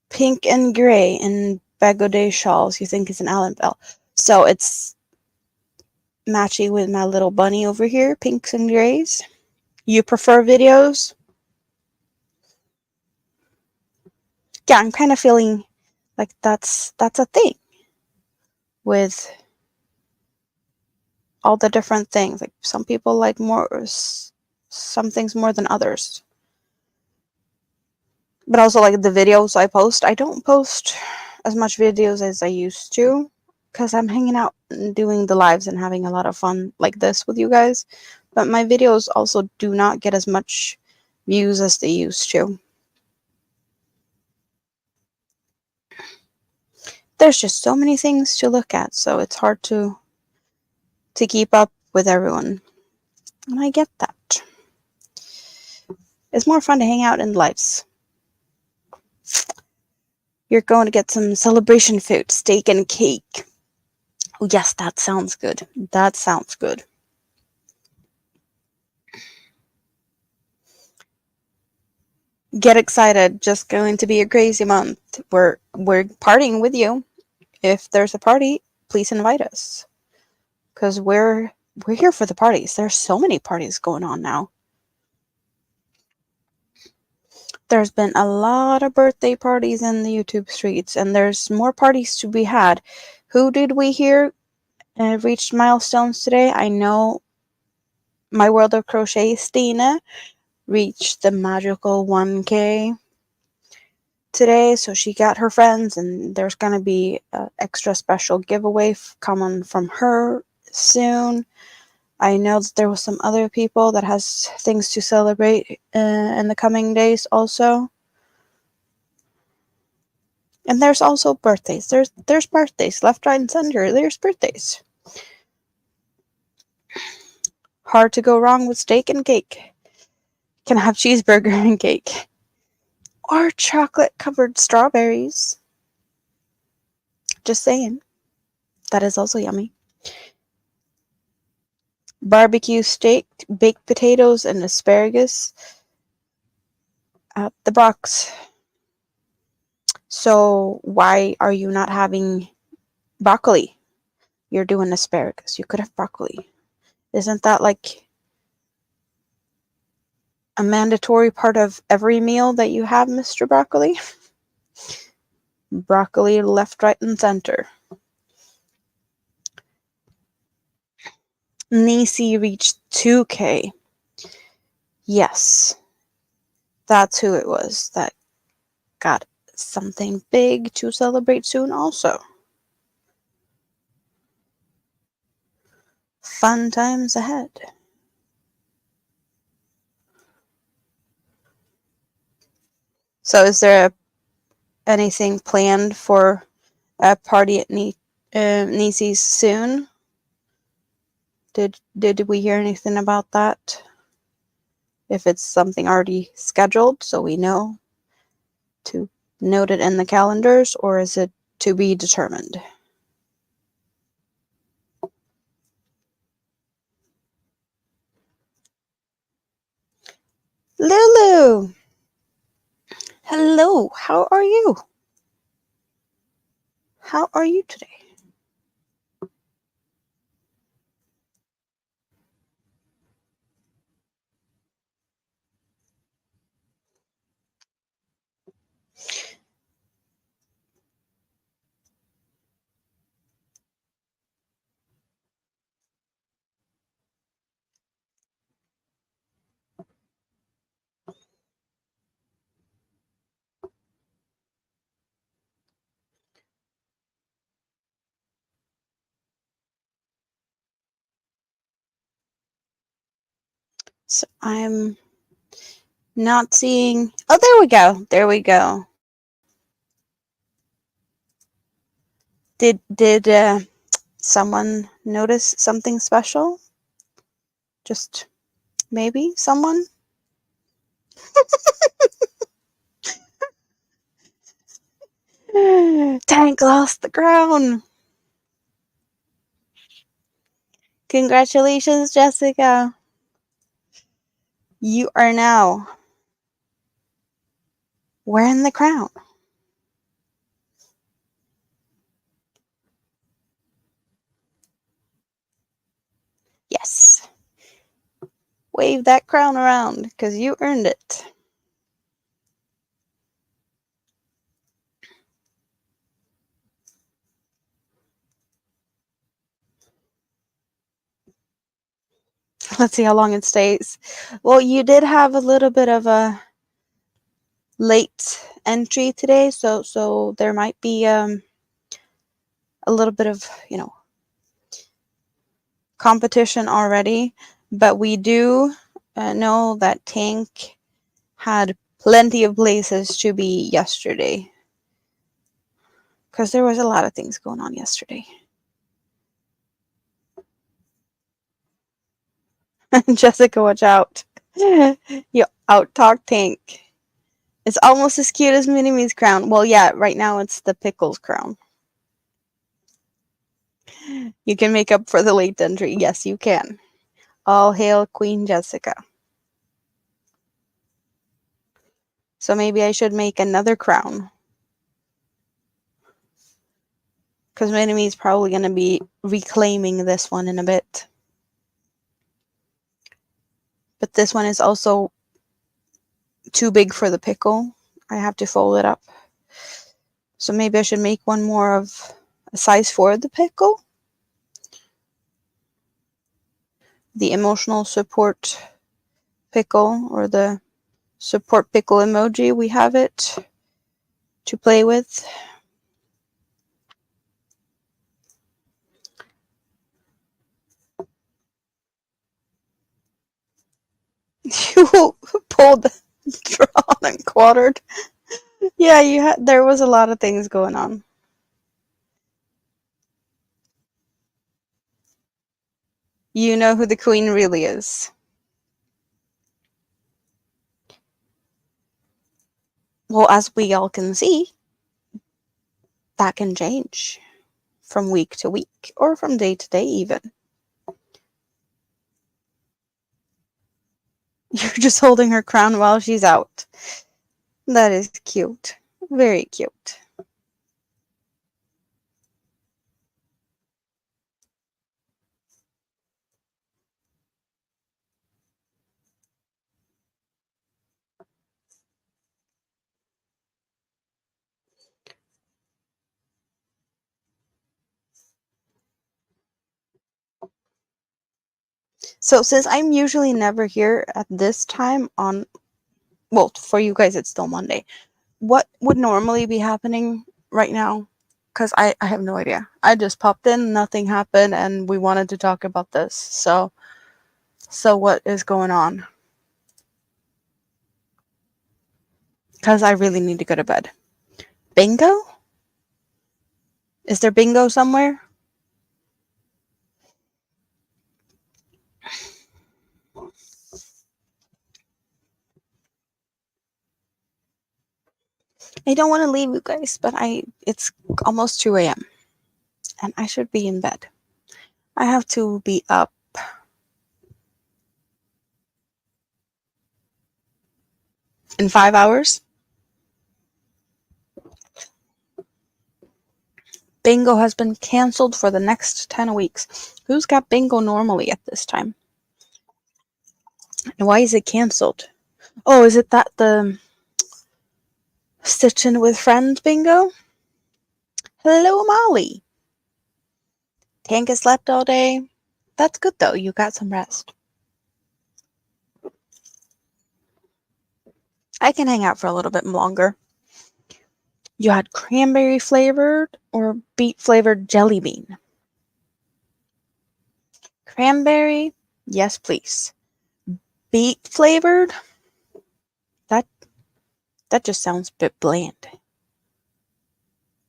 Pink and gray in Bagaudet shawls. You think it's an Allen Bell. So it's matching with my little bunny over here, pinks and grays. You prefer videos? Yeah, I'm kind of feeling like that's a thing with all the different things. Like some people like some things more than others. But also like the videos I post, I don't post as much videos as I used to because I'm hanging out and doing the lives and having a lot of fun like this with you guys. But my videos also do not get as much views as they used to. There's just so many things to look at, so it's hard to keep up with everyone. And I get that. It's more fun to hang out in lives. You're going to get some celebration food, steak and cake. Oh, yes, that sounds good. That sounds good. Get excited. Just going to be a crazy month. We're partying with you. If there's a party, please invite us. Because we're here for the parties. There's so many parties going on now. There's been a lot of birthday parties in the YouTube streets, and there's more parties to be had. Who did we hear reached milestones today? I know my World of Crochet, Stina, reached the magical 1K today, so she got her friends, and there's going to be an extra special giveaway coming from her soon. I know that there was some other people that has things to celebrate in the coming days also. And there's also birthdays. There's birthdays left, right, and center. There's birthdays. Hard to go wrong with steak and cake. Can have cheeseburger and cake. Or chocolate covered strawberries. Just saying. That is also yummy. Barbecue steak, baked potatoes, and asparagus at the box. So why are you not having broccoli? You're doing asparagus. You could have broccoli. Isn't that like a mandatory part of every meal that you have, Mr. Broccoli? Broccoli left, right, and center. Nisi reached 2K. Yes, that's who it was that got something big to celebrate soon also. Fun times ahead. So is there anything planned for a party at Nisi's soon? Did we hear anything about that? If it's something already scheduled so we know to note it in the calendars, or is it to be determined? Lulu! Hello, how are you? How are you today? So I'm not seeing. Oh, there we go. There we go. Did someone notice something special? Just maybe someone? Tank lost the crown. Congratulations, Jessica. You are now wearing the crown. Yes. Wave that crown around because you earned it. Let's see how long it stays. Well, you did have a little bit of a late entry today, so there might be a little bit of, competition already, but we do know that Tank had plenty of places to be yesterday because there was a lot of things going on yesterday. Jessica, watch out. You out-talk Tank. It's almost as cute as Mini-Me's crown. Well, yeah, right now it's the Pickles crown. You can make up for the late entry. Yes, you can. All hail Queen Jessica. So maybe I should make another crown. Because Mini-Me is probably going to be reclaiming this one in a bit. But this one is also too big for the pickle. I have to fold it up. So maybe I should make one more of a size for the pickle. The emotional support pickle, or the support pickle emoji. We have it to play with. You pulled, drawn, and quartered. Yeah, there was a lot of things going on. You know who the queen really is. Well, as we all can see, that can change from week to week, or from day to day even. You're just holding her crown while she's out. That is cute. Very cute. So since I'm usually never here at this time on, well, for you guys it's still Monday, what would normally be happening right now? Because I have no idea. I just popped in, nothing happened, and we wanted to talk about this. So what is going on? Because I really need to go to bed. Bingo? Is there bingo somewhere? I don't want to leave you guys, but it's almost 2 a.m. and I should be in bed. I have to be up in 5 hours. Bingo has been canceled for the next 10 weeks. Who's got bingo normally at this time? And why is it canceled? Oh, is it that the Stitchin' with Friends bingo? Hello, Molly. Tank has slept all day. That's good, though. You got some rest. I can hang out for a little bit longer. You had cranberry flavored or beet flavored jelly bean? Cranberry? Yes, please. beet flavored. That that just sounds a bit bland.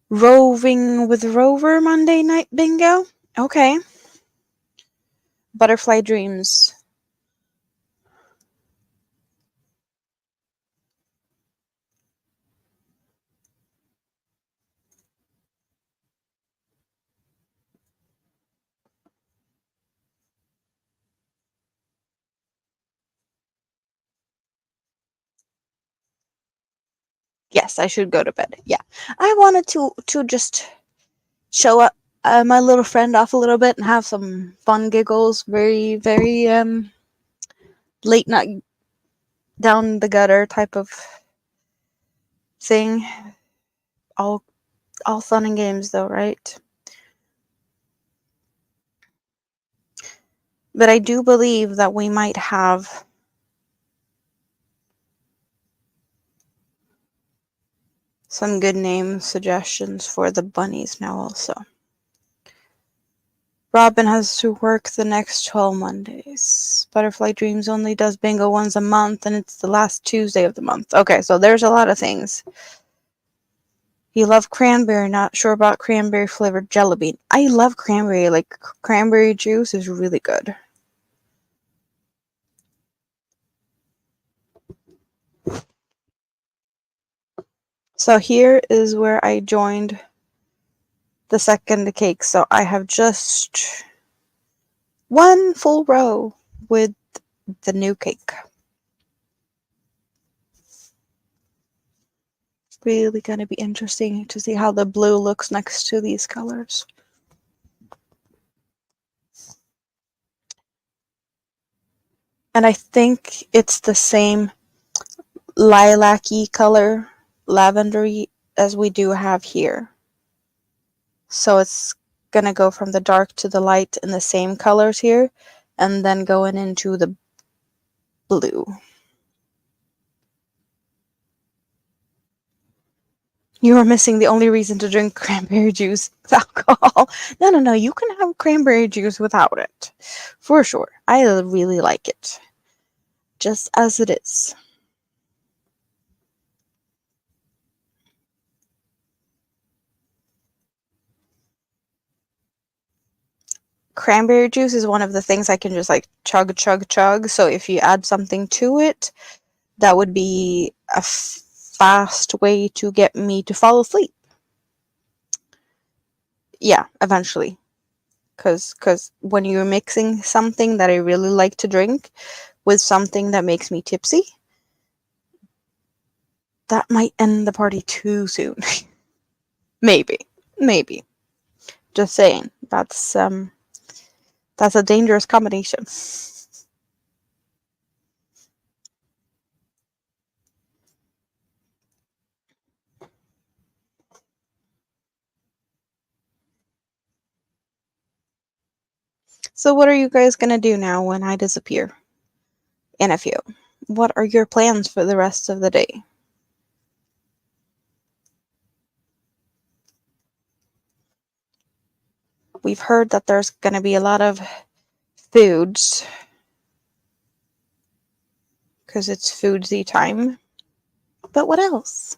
Roving with Rover Monday night bingo. Okay. Butterfly dreams. Yes, I should go to bed. Yeah. I wanted to just show up my little friend off a little bit and have some fun giggles. Very, very late night down the gutter type of thing. All all fun and games though, right? But I do believe that we might have some good name suggestions for the bunnies now also. Robin has to work the next 12 Mondays. Butterfly Dreams only does bingo once a month, and it's the last Tuesday of the month. Okay, so there's a lot of things. You love cranberry, not sure about cranberry flavored jelly bean. I love cranberry, like cranberry juice is really good. So here is where I joined the second cake. So I have just one full row with the new cake. Really gonna be interesting to see how the blue looks next to these colors. And I think it's the same lilac-y color, lavendery, as we do have here. So it's gonna go from the dark to the light in the same colors here, and then going into the blue. You are missing the only reason to drink cranberry juice with alcohol. No, you can have cranberry juice without it. For sure. I really like it. Just as it is. Cranberry juice is one of the things I can just like chug, chug, chug. So if you add something to it, that would be a fast way to get me to fall asleep. Yeah, eventually. Because when you're mixing something that I really like to drink with something that makes me tipsy, that might end the party too soon. Maybe. Maybe. Just saying. That's a dangerous combination. So what are you guys gonna do now when I disappear? In a few. What are your plans for the rest of the day? We've heard that there's gonna be a lot of foods because it's foodsy time. But what else?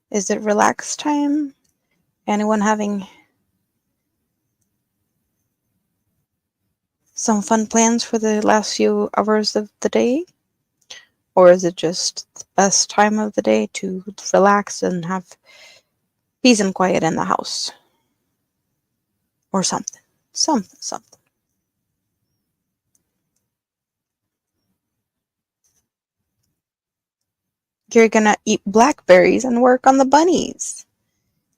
Is it relaxed time? Anyone having some fun plans for the last few hours of the day? Or is it just the best time of the day to relax and have peace and quiet in the house? Or something. Something. You're gonna eat blackberries and work on the bunnies.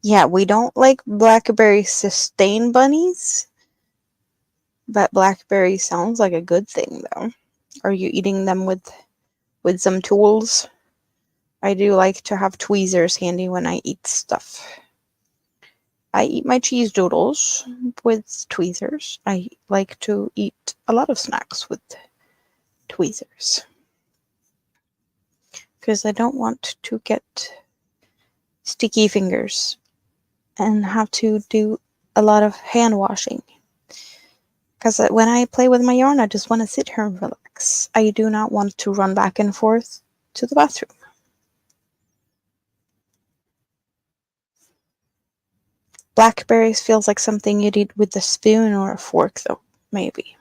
Yeah, we don't like blackberry sustain bunnies, but blackberry sounds like a good thing though. Are you eating them with some tools? I do like to have tweezers handy when I eat stuff. I eat my cheese doodles with tweezers. I like to eat a lot of snacks with tweezers because I don't want to get sticky fingers and have to do a lot of hand washing. Because when I play with my yarn, I just want to sit here and relax. I do not want to run back and forth to the bathroom. Blackberries feels like something you'd eat with a spoon or a fork, though, maybe.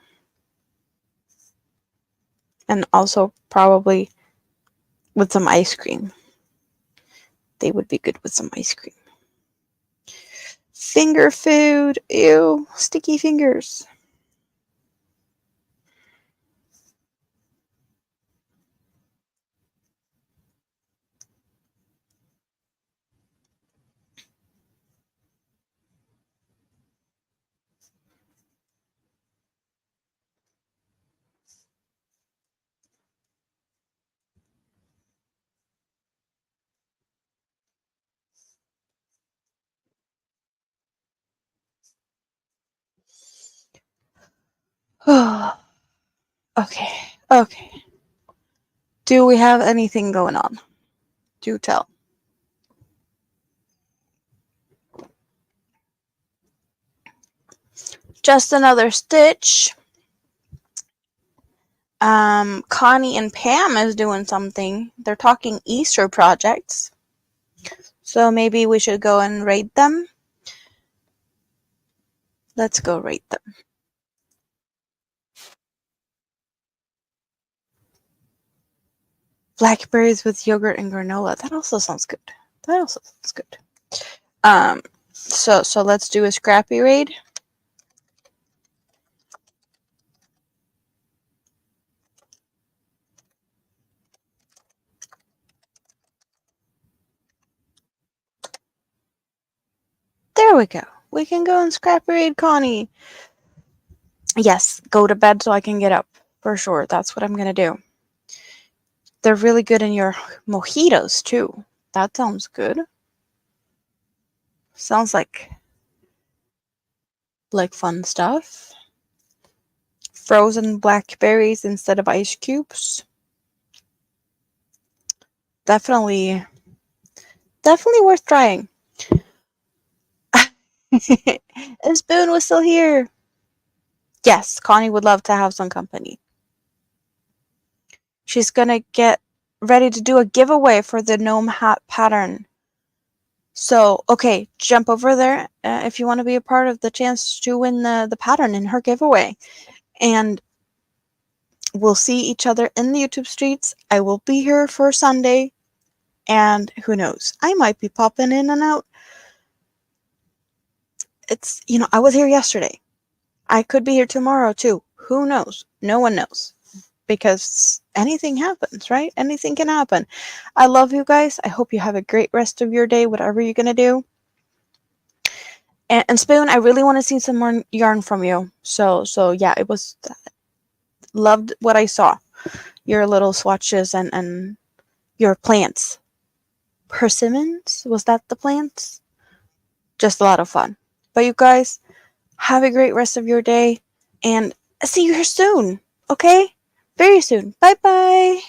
And also probably with some ice cream. They would be good with some ice cream. Finger food. Ew, sticky fingers. Okay, okay. Do we have anything going on? Do tell. Just another stitch. Connie and Pam is doing something. They're talking Easter projects. So maybe we should go and rate them. Let's go rate them. Blackberries with yogurt and granola. That also sounds good. So let's do a scrappy raid. There we go. We can go and scrappy raid Connie. Yes, go to bed so I can get up. For sure. That's what I'm gonna do. They're really good in your mojitos too. That sounds good. Sounds like fun stuff. Frozen blackberries instead of ice cubes. Definitely worth trying. And Spoon was still here. Yes, Connie would love to have some company. She's gonna get ready to do a giveaway for the gnome hat pattern. So, okay, jump over there if you want to be a part of the chance to win the pattern in her giveaway. And we'll see each other in the YouTube streets. I will be here for Sunday. And who knows? I might be popping in and out. It's, I was here yesterday. I could be here tomorrow too. Who knows? No one knows. Because anything happens, right? Anything can happen. I love you guys. I hope you have a great rest of your day, whatever you're going to do. And Spoon, I really want to see some more yarn from you. So yeah, it was loved what I saw. Your little swatches and your plants. Persimmons? Was that the plants? Just a lot of fun. But you guys, have a great rest of your day. And see you here soon. Okay? Very soon. Bye-bye.